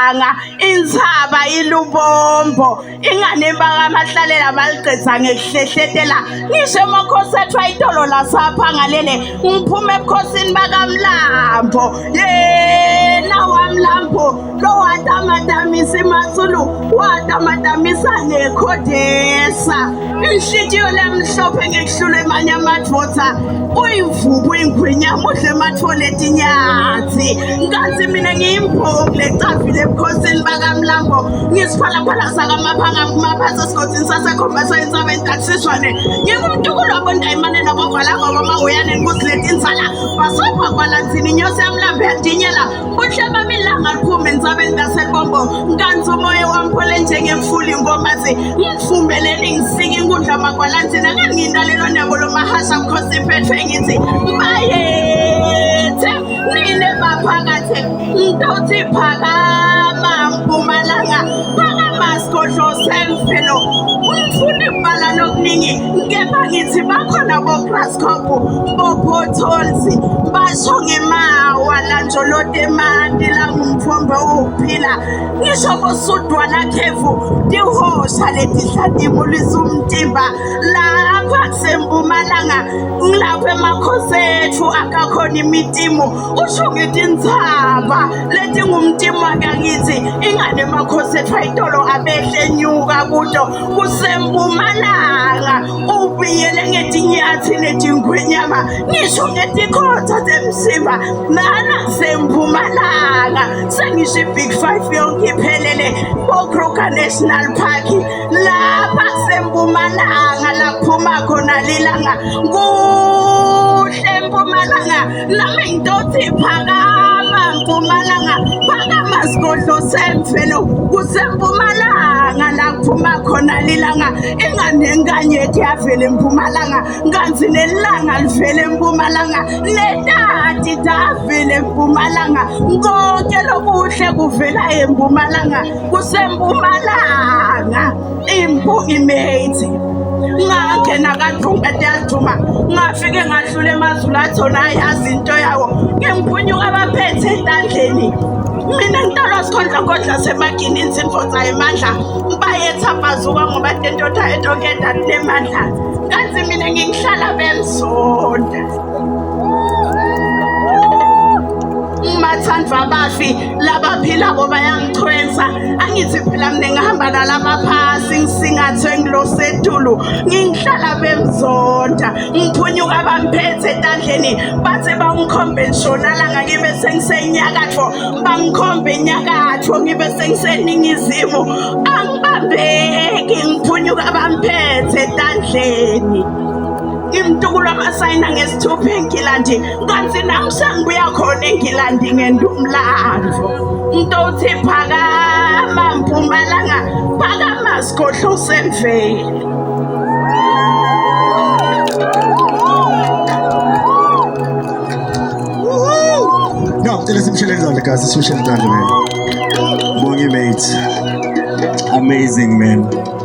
mpumalanga inzaba ilubombo ingane bakamahlalela baligqitha ngekuhlehletela ngisho emakhosi ethu ayitolo lasapha ngalele ngiphume ebukhosini bakamlambo yena wamlambo lo watamadamisa imatsulu watamadamisa nekhodesa inhlitiyo lemhlophe ngekuhlula emanye amadvotha uyivubu ingwinyama udle ematfole etinyathi nkansi mina ngiyimbongi lecavile ebukhosini bakamlambo ngisiphalaphala sakamaphanga kumaphathi esigodini sasekhomba sayintsaba entaksiswane ngingumntukulu wabondayimane nabavalanga bamahoyane ngikuziletha insala basopha kwalanzini inyosi yamlambo yadinyela buhle bamilanga liphume entsabeni ngaselibombo nkansi umoya wampole njengemfula ingomazi ngimfumbeleni ngisika inkundla magwalanzini angangindalelo nebo lomahasha bukhosi iphethwe ngithi bayethe nine baphakathe ngitawuthi phakama mpumalanga phakama sigodlo semfelo umfuna ibala nokuningi kepha ngithi bakhona bograskop bopothols basho ngemawa lanjolotemandi langumthombe wokuphila ngisho bosudwa nakhefu dihosha letihlatimulisa umtimba lapha kusempumalanga ngilapho emakhosi ethu akakhona imitimu usho ngithi inzaba leti ngumtimu wakangithi ingane emakhosi ethu ayitolo abehle nyuka kuto kusempumalanga ubiyele ngetinyathi netingwenyama ngisho ngetikhotha zemsimba nana kusempumalanga sengisho i-Big 5 yonke iphelele boKruger National Park lapha kusempumalanga laphuma khona lilanga kuhle mpumalanga nami ngitothi phakama mpumalanga phakama sigodlo semfelo kusempumalanga laphuma khona lilanga ingane enkanyeti yavela empumalanga nkansi nelanga livela empumalanga netati davela empumalanga konke lokuhle kuvela empumalanga kusempumalanga impungi mate ngangena kaDlunga yaduma ngafike ngahlula emazulu athona ayazi into yawo ngemphunyuka abaphethe entandleni mina ngitalo sikhondla semagini insimfotha emandla bayetha bazuka ngoba tentotha etokeda nemandla kanti mina ngihlala bemzonda mathandwa abafi labaphila ngoba yangichwenza angithi phela mina ngihamba nalama phasi ngisingathwe ngilosetulu ngihlala bemzonda ngiphunyuka bamphethe entandleni bathe bangikhombe ntshonalanga ngibe sengisenyakatho bangikhombe enyakatho ngibe sengiseningizimu angibambeki ngiphunyuka bamphethe entandleni imtukulu amasayina ngesithupha enkilandi kanti namsangibuya khona enkilandi ngendumlandvo ngitouthi phakama mpumalanga phakama sigodlo semvelo No, let's finish it, guys. Let's finish it, man. Bongi mates, amazing man.